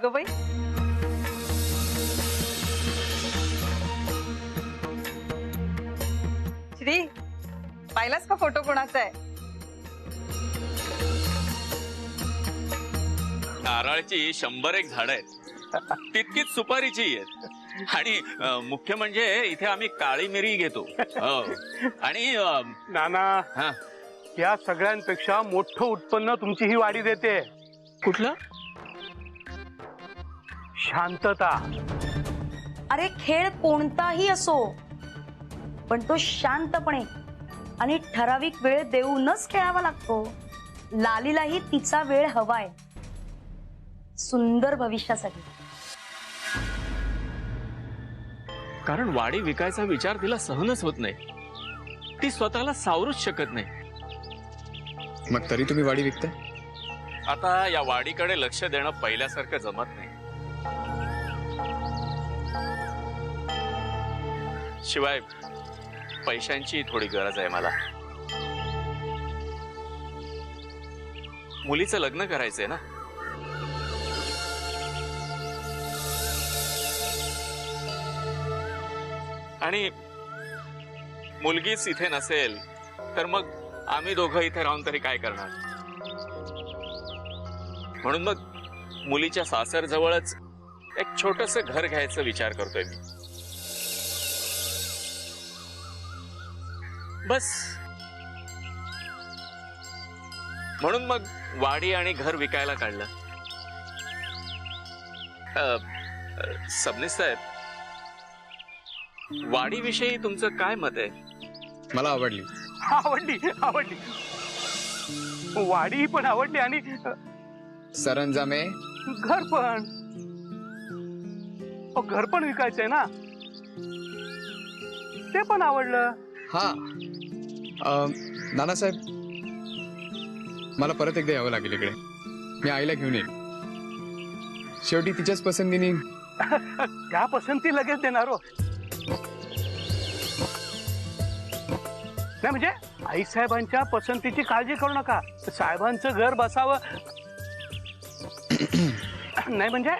ग बाई. श्री, पाहिलास का फोटो कोणाचा आहे? नारळाची 100 झाड आहेत, तितकीच सुपारीची आहेत. आणि मुख्य म्हणजे इथे आम्ही काळी मिरी घेतो. आणि नाना, हा, या सगळ्यांपेक्षा मोठं उत्पन्न तुमची ही वाडी देते. कुठलं? शांतता. अरे खेळ कोणताही असो, पण तो शांतपणे आणि ठराविक वेळ देऊनच खेळावा लागतो. लालीलाही तिचा वेळ हवाय सुंदर भविष्यासाठी. कारण वाडी विकायचा विचार तिला सहनच होत नाही. ती स्वतःला सावरूच शकत नाही. मग तरी तुम्ही वाडी विकताय? आता या वाडीकडे लक्ष देणं पहिल्यासारखं जमत नाही. शिवाय पैशांची थोडी गरज आहे मला. मुलीचं लग्न करायचंय ना. आणि मुलगीच इथे नसेल तर मग आम्ही दोघं इथे राहून तरी काय करणार. म्हणून मग मुलीच्या सासर जवळच एक छोटस घर घ्यायचा विचार करतोय मी. बस. म्हणून मग वाडी आणि घर विकायला काढलं. सबनीस साहेब, वाडीविषयी तुमचं काय मत आहे? मला आवडली. आवडली आवडली, वाडी पण आवडली आणि सरंजामे घर पण. घर पण विकायचंय ना, ते पण आवडलं. हा. नानासाहेब, मला परत एकदा यावं लागेल इकडे. मी आईला घेऊन येईल. शेवटी तिच्याच पसंतीने. त्या पसंती लगेच देणार हो. नाही म्हणजे आई साहेबांच्या पसंतीची काळजी करू नका. साहेबांचं घर बसावं नाही म्हणजे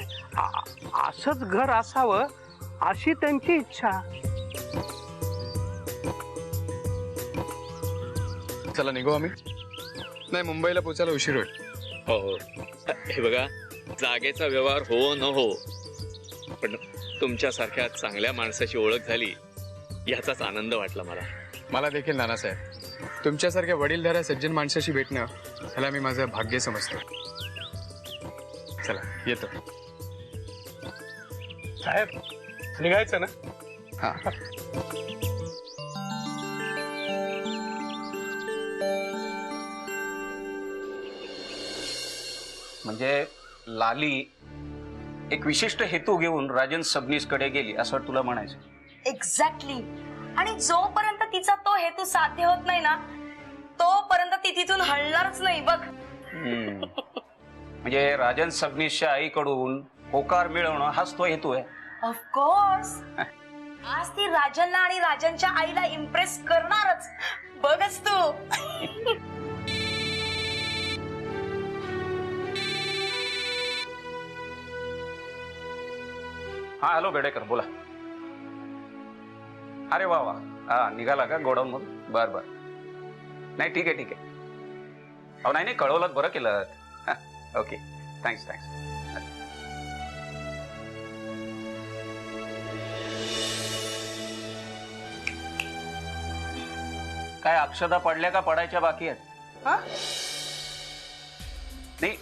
असंच घर असावं अशी त्यांची इच्छा. चला निघू आम्ही. नाही, मुंबईला पोचायला उशीर होईल. हो. हे बघा, जागेचा व्यवहार हो न हो, पण तुमच्यासारख्या चांगल्या माणसाची ओळख झाली याचाच आनंद वाटला मला. मला देखील नानासाहेब, तुमच्यासारख्या वडीलधाऱ्या सज्जन माणसाशी भेटणं ह्याला मी माझं भाग्य समजतो. चला येतो. साहेब, निघायचं ना? हा. म्हणजे लाली एक विशिष्ट हेतू घेऊन राजन सबनीस कडे गेली असं तुला म्हणायचं? एक्झॅक्टली. आणि जोपर्यंत तिचा तो हेतू साध्य होत नाही ना, तोपर्यंत ती तिथून हलणारच नाही बघ. म्हणजे राजन सबनीसच्या आईकडून होकार मिळवणं हाच तो हेतू आहे. ऑफकोर्स. आज ती राजनला आणि राजनच्या आईला इम्प्रेस करणारच. बघच तू. हा, हॅलो बेडेकर, बोला. अरे वा वा, हा निघाला का गोडाऊन मधून? बर बर. नाही ठीक आहे ठीक आहे. अहो नाही नाही, कळवलं, बरं केलं. Okay, thanks thanks. काय अक्षता पडल्या का पडायच्या बाकी आहेत? नाही,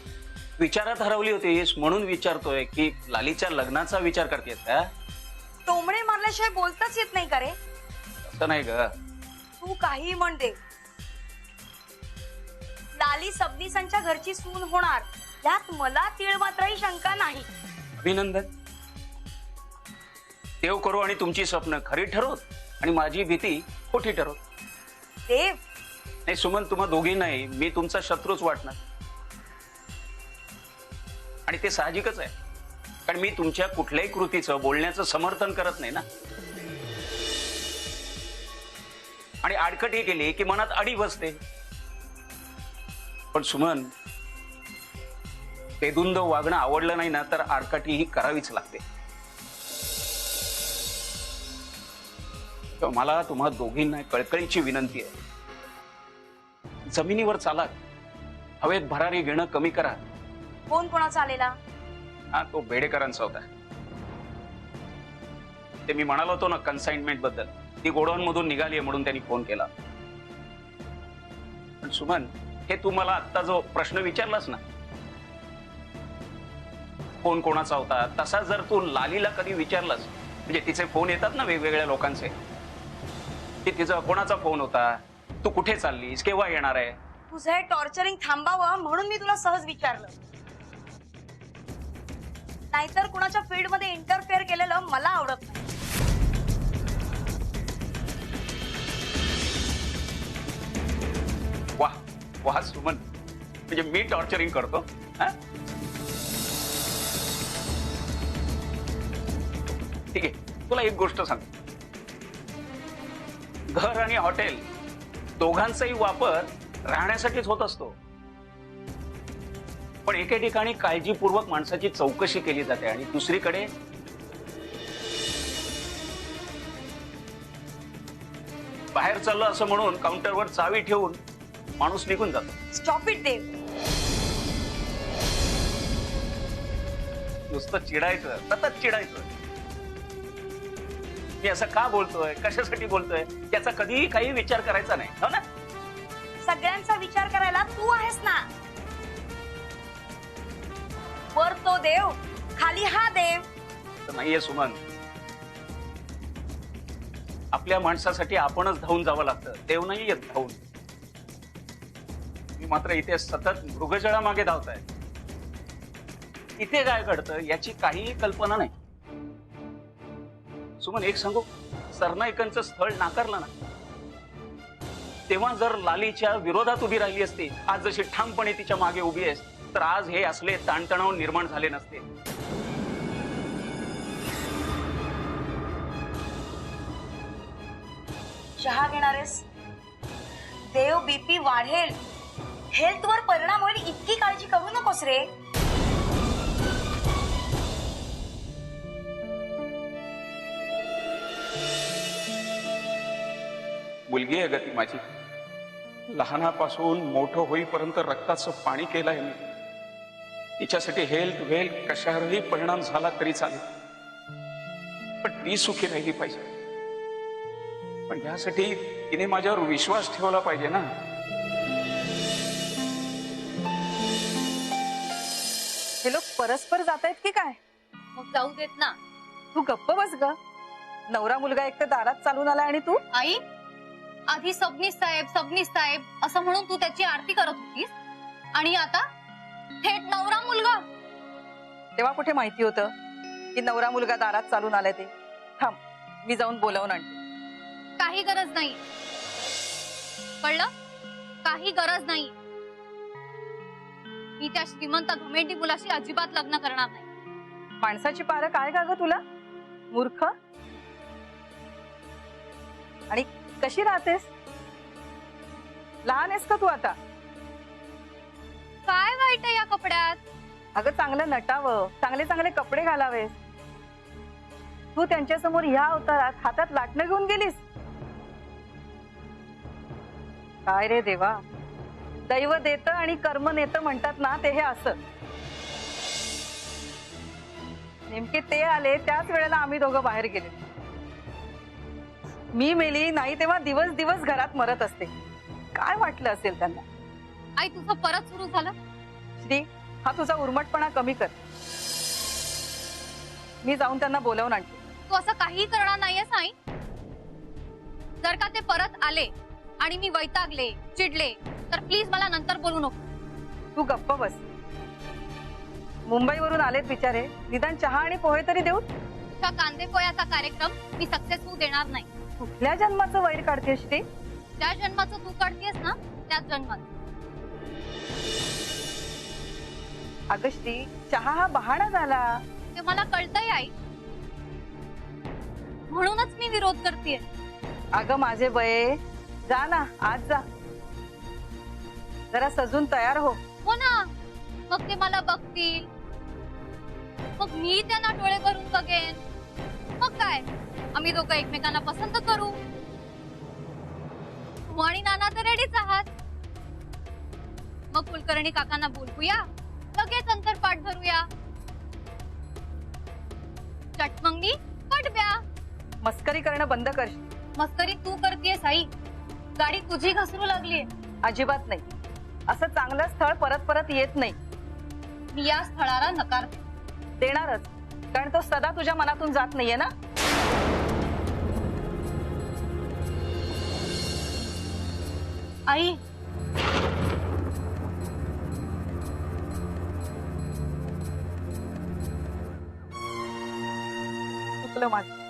विचारात हरवली होतीस म्हणून विचारतोय की लालीच्या लग्नाचा विचार करतेस का? टोमणे मारल्याशिवाय बोलताच येत नाही का रे? असं नाही ग. तू काही म्हणते, लाली सबनीसांच्या घरची सून होणार यात मला तीळ मात्रही शंका नाही. अभिनंदन. देव करू आणि तुमची स्वप्न खरी ठरवत आणि माझी भीती खोटी ठरवत. देव नाही सुमन, तुम्हा दोघी नाही, मी तुमचा शत्रूच वाटणार. आणि ते साहजिकच आहे, कारण मी तुमच्या कुठल्याही कृतीचं बोलण्याचं समर्थन करत नाही ना. आणि आडकटी केली की मनात अडी बसते. पण सुमन, बेधुंद वागणं आवडलं नाही ना तर आडकाठी ही करावीच लागते. तर मला तुम्हा दोघींना कळकळीची विनंती आहे, जमिनीवर चाला, हवेत भरारी घेणं कमी करा. फोन कोणाचा आलेला? हा, तो बेडेकरांचा होता. ते मी म्हणालो होतो ना कन्साइनमेंट बद्दल, ती गोडाऊन मधून निघाली म्हणून त्यांनी फोन केला. पण सुमन, हे तू मला आता जो प्रश्न विचारलास ना, फोन कोणाचा होता, तसा जर तू लालीला कधी विचारलास, म्हणजे तिचे फोन येतात ना वेगवेगळ्या लोकांचे, की तिचा कोणाचा फोन होता, तू कुठे चाललीस, केव्हा येणार आहे, तुझं हे टॉर्चरिंग थांबावं म्हणून मी तुला सहज विचारलं. नाहीतर कुणाच्या फील्ड मध्ये इंटरफेअर केलेलं मला आवडत नाही. वाह वाह सुमन, म्हणजे मी टॉर्चरिंग करतो हा? ठीक आहे, तुला एक गोष्ट सांगतो. घर आणि हॉटेल दोघांचाही वापर राहण्यासाठीच होत असतो, पण एके ठिकाणी काळजीपूर्वक माणसाची चौकशी केली जाते आणि दुसरीकडे बाहेर चाललो असं म्हणून काउंटरवर चावी ठेवून माणूस निघून जातो. स्टॉप इट देव. नुसतं चिडायचं, सतत चिडायचं. मी असं का बोलतोय, कशासाठी बोलतोय याचा कधीही काही विचार करायचा नाही, हो ना? सगळ्यांचा विचार करायला तू आहेस ना. वर तो देव, खाली हा देव. तर नाहीये सुमन, आपल्या माणसासाठी आपणच धावून जावं लागतं, देव नाही येत धावून. मी मात्र इथे सतत मृगजळा मागे धावताय. इथे काय घडतं याची काहीही कल्पना नाही. सुमन, एक सांगू, सरनाईकांचं स्थळ नाकारलं ना, तेव्हा जर लालीच्या विरोधात उभी राहिली असती, आज जशी ठामपणे तिच्या मागे उभी आहेस, तर आज हे असले ताणतणाव निर्माण झाले नसते. चहा घेणारेस? देव बीपी वाढेल, हेल्थवर परिणाम होईल, इतकी काळजी करू नकोस रे. मुलगी आहे ग ती माझी. लहानापासून मोठं होईपर्यंत रक्ताचं पाणी केलंय मी. तिच्यासाठी हेल्थ वेल्थ कशावरही परिणाम झाला तरी चालेल, पण ती सुखी राहिली पाहिजे. पण यासाठी तिने माझ्यावर विश्वास ठेवला पाहिजे ना. हे लोक परस्पर जात आहेत की काय? मग जाऊ देत ना. तू गप्प बस ग. नवरा मुलगा एक तर दारात चालून आला आणि तू आई, आधी सबनीस साहेब असं म्हणून तू त्याची आरती करत होतीस, आणि आता थेट नवरा मुलगा. तेव्हा कुठे माहिती होतं की नवरा मुलगा दारात चालून आलाय ते? थांब, मी जाऊन बोलावून आणते. काही गरज नाही, कळलं? काही गरज नाही. मी त्या श्रीमंत घमेंडी मुलाशी अजिबात लग्न करणार नाही. माणसाची पारं काय का ग तुला, मूर्ख? आणि कशी राहतेस? लहान आहेस का तू आता? काय वाईट आहे या कपड्यात? अगं चांगलं नटावं, चांगले चांगले कपडे घालावेस. तू त्यांच्या समोर ह्या अवतारात हातात लाटणं घेऊन गेलीस. काय रे देवा, दैव देतं आणि कर्म नेतं म्हणतात ना, ते हे असं. नेमके ते आले त्याच वेळेला आम्ही दोघं बाहेर गेले. मी मेली नाही तेव्हा दिवस दिवस घरात मरत असते. काय वाटलं असेल त्यांना? आई, तुझं परत सुरू झालं? श्री, हा तुझा उर्मटपणा कमी कर. मी जाऊन त्यांना बोलावून आणते. तू असं काही करणार नाहीयेस आई. जर का ते परत आले आणि मी वैतागले, चिडले, तर प्लीज मला नंतर बोलू नको. तू गप्प बस. मुंबईवरून आलेत बिचारे, निदान चहा आणि पोहे तरी देऊ. तुझ्या कांदे पोह्याचा कार्यक्रम मी सक्सेस होऊ देणार नाही. कुठल्या जन्माचं वैर काढतेस श्री? ज्या जन्माचं तू काढतेस ना, त्याच जन्माचं. अगं श्री, चहा हा बहाणा झाला. ते मला कळतंय आई, म्हणूनच मी विरोध करतेय. अगं माझे बये, जा ना, आज जा. जरा सजून तयार हो. हो ना, मग ते मला बघतील, मग मी त्यांना डोळे भरून बघेन, मग काय आम्ही दोघं एकमेकांना पसंत करू. तू आणि नाना तर रेडीच आहात. मग कुलकर्णी काकांना बोलवूया, लगेच अंतर पाठ धरूया. चटमंगनी पटव्या. मस्करी करणं बंद कर. मस्करी तू करतेय साई. गाडी तुझी घसरू लागलीये. अजिबात नाही. असं चांगलं स्थळ परत परत येत नाही. मी या स्थळाला नकार देणारच, कारण तो सदा तुझ्या मनातून जात नाहीये ना. आई. चुकलं माझं.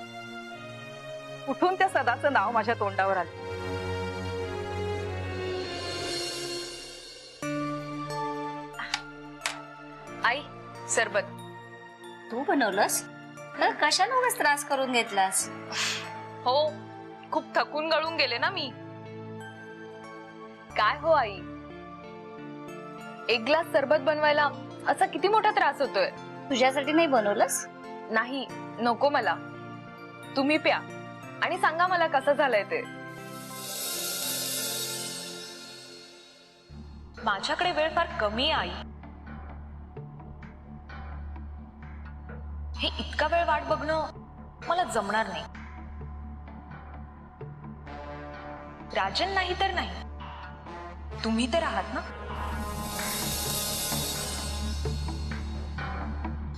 कुठून त्या सदाचं नाव माझ्या तोंडावर आलं. आई सरबत तू बनवलंस तर कशाला उगाच त्रास करून घेतलास. हो, खूप थकून गळून गेले ना मी. काय हो आई, एक ग्लास सरबत बनवायला असा किती मोठा त्रास होतोय. तुझ्यासाठी नाही बनवलंस. नाही, नको मला. तुम्ही प्या आणि सांगा मला कसं झालंय ते. माझ्याकडे वेळ फार कमी आहे आई. हे इतका वेळ वाट बघणं मला जमणार नाही. राजन नाही तर नाही, तुम्ही तर आहात ना.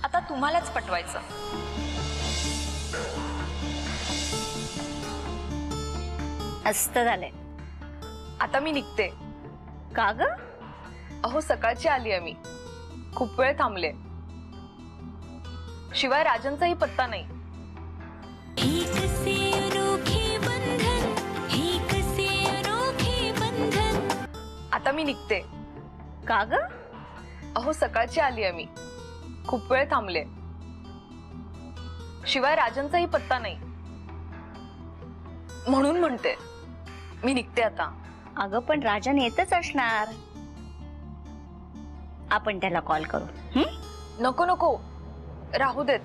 आता तुम्हालाच पटवायचं. असतं झालंय. आता मी निघते. का ग? अहो, सकाळची आली आहे मी. खूप वेळ थांबले. शिवाय राजनचाही पत्ता नाही. आता मी निघते. का ग? अहो, सकाळची आली आहे मी. खूप वेळ थांबले. शिवाय राजनचाही पत्ता नाही, म्हणून म्हणते मी निघते आता. अगं पण राजन येतच असणार. आपण त्याला कॉल करू. नको नको, राहू देत.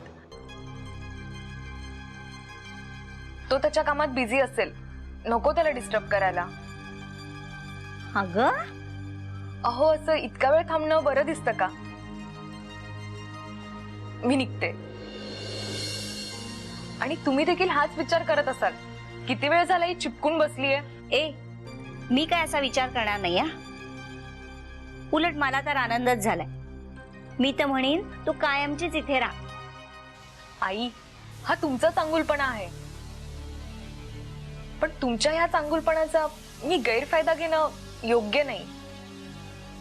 तो त्याच्या कामात बिझी असेल. नको त्याला डिस्टर्ब करायला. अगं अहो, असं इतका वेळ थांबणं बरं दिसतं का. मी निघते. आणि तुम्ही देखील हाच विचार करत असाल, किती वेळ झाला ही चिपकून बसलीये. ए, मी काय असा विचार करणार नाही. उलट मला तर आनंदच झालाय. मी तर म्हणेन तू कायमचीच इथे राहा. आई, हा तुमचा चांगुलपणा आहे, पण तुमच्या ह्या चांगुलपणाचा मी गैरफायदा घेणं योग्य नाही.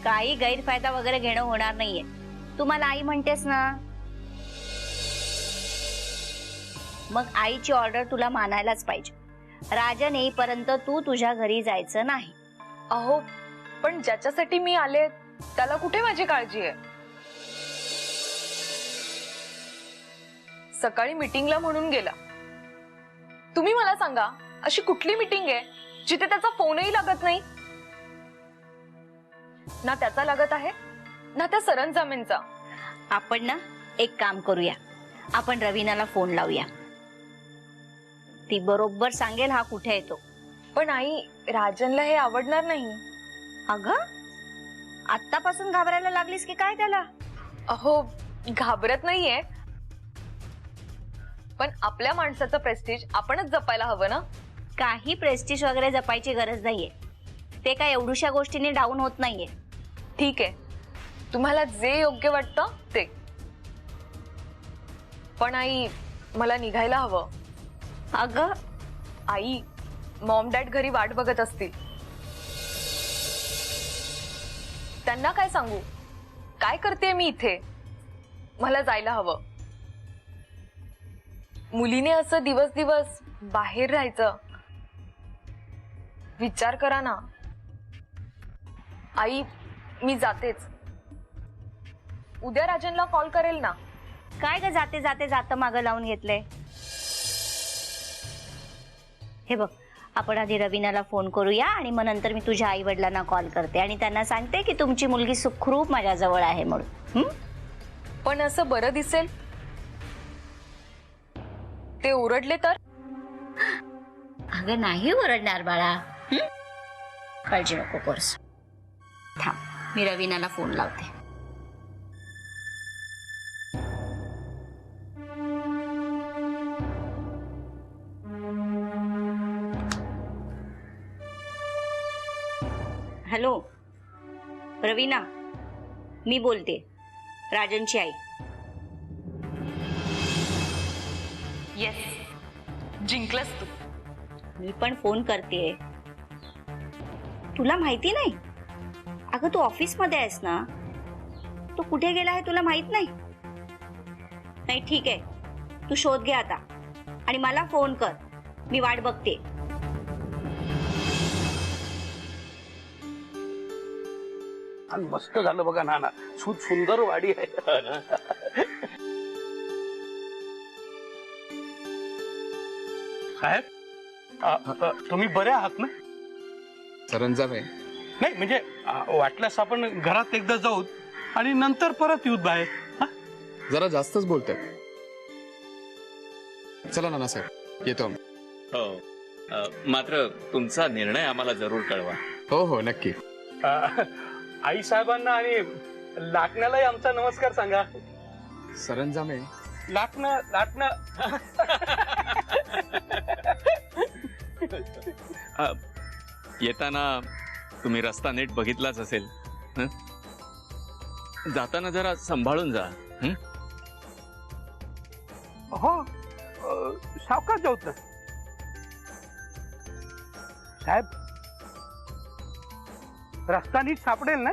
काही गैरफायदा वगैरे घेणं होणार नाहीये. तू मला आई म्हणतेस ना, मग आईची ऑर्डर तुला मानायलाच पाहिजे. राजन येईपर्यंत तू तुझ्या घरी जायचं नाही. अहो, पण ज्याच्यासाठी मी आले त्याला कुठे माझी काळजी आहे. सकाळी मीटिंगला म्हणून गेला. तुम्ही मला सांगा, अशी कुठली मीटिंग आहे जिथे त्याचा फोनही लागत नाही. ना त्याचा लागत आहे, ना त्या सरंजामेंचा. आपण ना एक काम करूया. आपण रवीनाला फोन लावूया. ती बरोबर सांगेल हा कुठे येतो. पण आई, राजनला हे आवडणार नाही. अगं, आत्तापासून घाबरायला लागलीस की काय त्याला. अहो, घाबरत नाहीये, पण आपल्या माणसाचं प्रेस्टीज आपणच जपायला हवं ना. काही प्रेस्टीज वगैरे जपायची गरज नाहीये. ते काय एवढ्याशा गोष्टीने डाऊन होत नाहीये. ठीक आहे, तुम्हाला जे योग्य वाटतं ते. पण आई, मला निघायला हवं. अगं आई, मॉम डॅड घरी वाट बघत असतील. त्यांना काय सांगू, काय करते मी इथे. मला जायला हवं. मुलीने असं दिवस दिवस बाहेर राहायचं. विचार करा ना. आई, मी जातेच. उद्या राजनला कॉल करेल ना. काय ग जाते जाते जात मागं लावून घेतलंय. हे बघ, आपण आधी रवीनाला फोन करूया आणि मग नंतर मी तुझ्या आई वडिलांना कॉल करते आणि त्यांना सांगते की तुमची मुलगी सुखरूप माझ्या जवळ आहे म्हणून. पण असं बरं दिसेल, ते ओरडले तर? अगं नाही ओरडणार बाळा. काळजी नको करूस. थांब, मी रवीनाला फोन लावते. हॅलो रवीना, मी बोलते, राजनची आई. येस, जिंकलंस तू. मी पण फोन करते. तुला माहिती नाही? अगं तू ऑफिस मध्ये आहेस ना, तो कुठे गेला आहे तुला माहित नाही? नाही ठीक आहे, तू शोध घे आता आणि मला फोन कर, मी वाट बघते. आणि मस्त झालं बघा नाना, सुंदर वाडी आहे. साहेब, तुम्ही बरे आहात ना? सरंजाम आहे. नाही म्हणजे वाटल्यास आपण घरात एकदा जाऊ आणि नंतर परत येऊ बाहेर. हा? जरा जास्तच बोलतात. चला नानासाहेब, येतो आम्ही. हो, मात्र तुमचा निर्णय आम्हाला जरूर कळवा. हो हो नक्की. आई साहेबांना आणि लाटण्यालाही आमचा नमस्कार सांगा. सरंजाम आहे. लाटणं लाटणं. येताना तुम्ही रस्ता नीट बघितलाच असेल. हं? जाताना जरा सांभाळून जा. हं? हो, सावकाश जाऊत ना साहेब. रस्ता नीट सापडेल ना?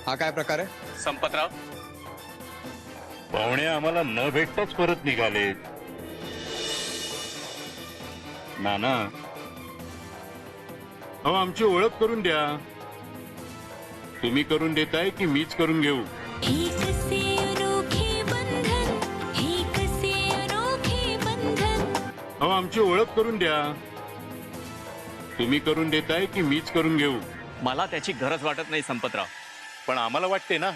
हा काय प्रकार आहे? संपतराव, पाहुणे आम्हाला न भेटताच परत निघाले. नाना, अहो आमची ओळख करून द्या. तुम्ही करून देताय की मीच करून घेऊ? अहो आमची ओळख करून द्या. तुम्ही करून देताय की मीच करून घेऊ? मला त्याची गरज वाटत नाही संपतराव. पण आम्हाला वाटते ना.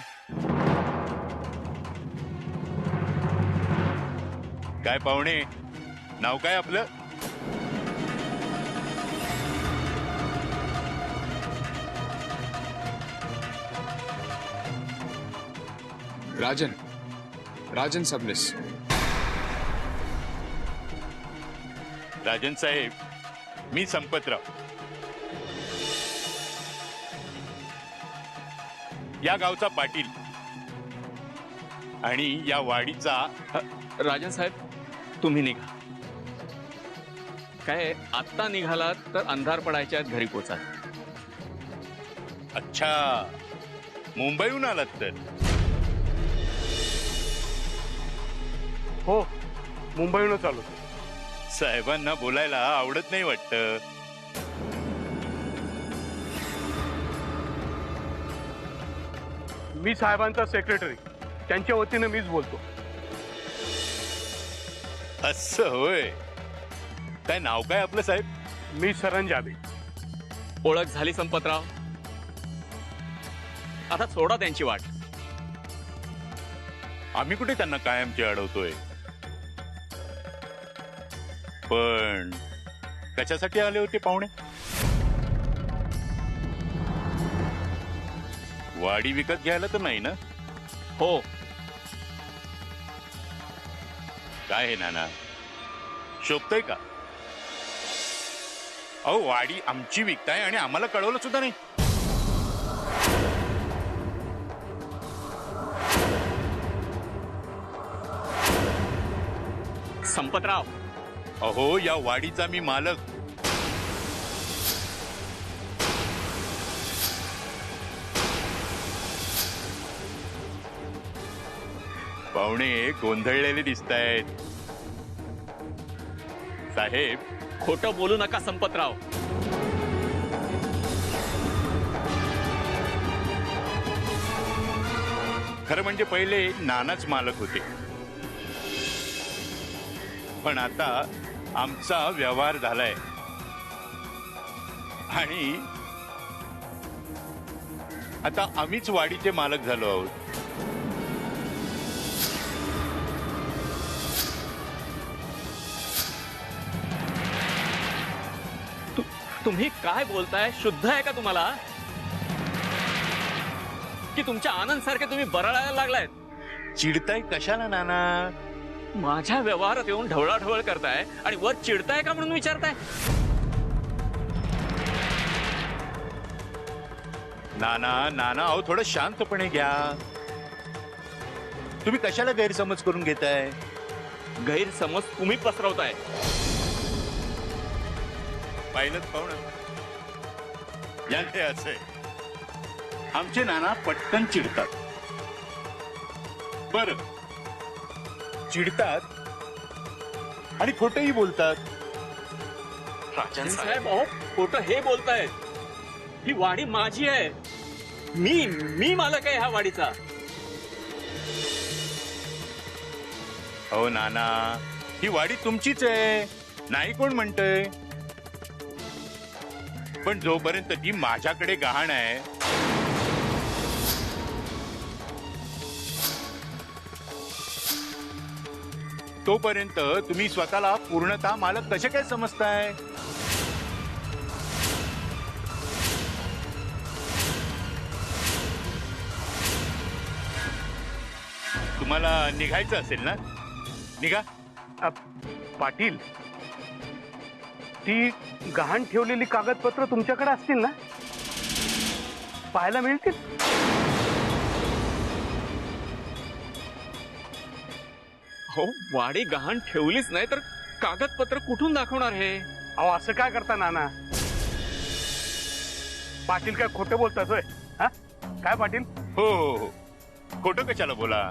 काय पाहुणे, नाव काय आपलं? राजन. राजन सबनीस. राजन साहेब, मी संपतराव. या गावचा पाटील आणि या वाडीचा. राजन साहेब, तुम्ही निघा. काय आत्ता निघालात तर अंधार पडायच्या आत घरी पोचाल. अच्छा, मुंबईहून आलात तर? हो, मुंबईहूनच आलो. साहेबांना बोलायला आवडत नाही वाटतं. मी साहेबांचा सेक्रेटरी, त्यांच्या वतीनं मीच बोलतो. असं होय. काय नाव काय आपलं साहेब? मी सरंजामी. ओळख झाली संपतराव. आता सोडा त्यांची वाट. आम्ही कुठे त्यांना कायमची अडवतोय. पण कशासाठी आले होते पाहुणे? वाडी विकत घ्यायला तर नाही ना? हो. काय आहे नाना, शोभतय का? अहो वाडी आमची विकताय आणि आम्हाला कळवलं सुद्धा नाही. संपतराव, अहो या वाडीचा मी मालक. पाहुणे गोंधळलेले दिसतायत. साहेब, खोटं बोलू नका संपतराव. खरं म्हणजे पहिले नानाच मालक होते, पण आता आमचा व्यवहार झालाय आणि आता आम्हीच वाडीचे मालक झालो आहोत. तुम्ही काय बोलताय? शुद्ध आहे का तुम्हाला की तुमच्या आनंद सारखे तुम्ही बरळायला लागलायत? चिडताय कशाला नाना? माझ्या व्यवहारात येऊन ढवळाढवळ करताय आणि वर चिडताय का म्हणून विचारताय? नाना नाना अहो थोडं शांतपणे घ्या. तुम्ही कशाला गैरसमज करून घेताय? गैरसमज तुम्ही पसरवताय. पाहिलं पाहुणं, यांचे असे आमचे नाना पटकन चिडतात. बर, चिडतात आणि खोटंही बोलतात. राजन साहेब, अहो खोटं हे बोलतायत. ही वाडी माझी आहे. मी मालक आहे ह्या वाडीचा. हो नाना, ही वाडी तुमचीच आहे, नाही कोण म्हणतंय. पण जोपर्यंत ती माझ्याकडे गहाण आहे, तोपर्यंत तुम्ही स्वतःला पूर्णतः मालक कसे काय समजताय? तुम्हाला निघायचं असेल ना, निघा. पाटील, ती गहाण ठेवलेली कागदपत्र तुमच्याकडे असतील ना? पाहायला मिळतील? हो, वाडी गहाण ठेवलीच नाही तर कागदपत्र कुठून दाखवणार हे? अहो असं काय करता नाना? पाटील काय खोटं बोलतात होय? हा काय पाटील? हो हो हो, खोटं कशाला बोला.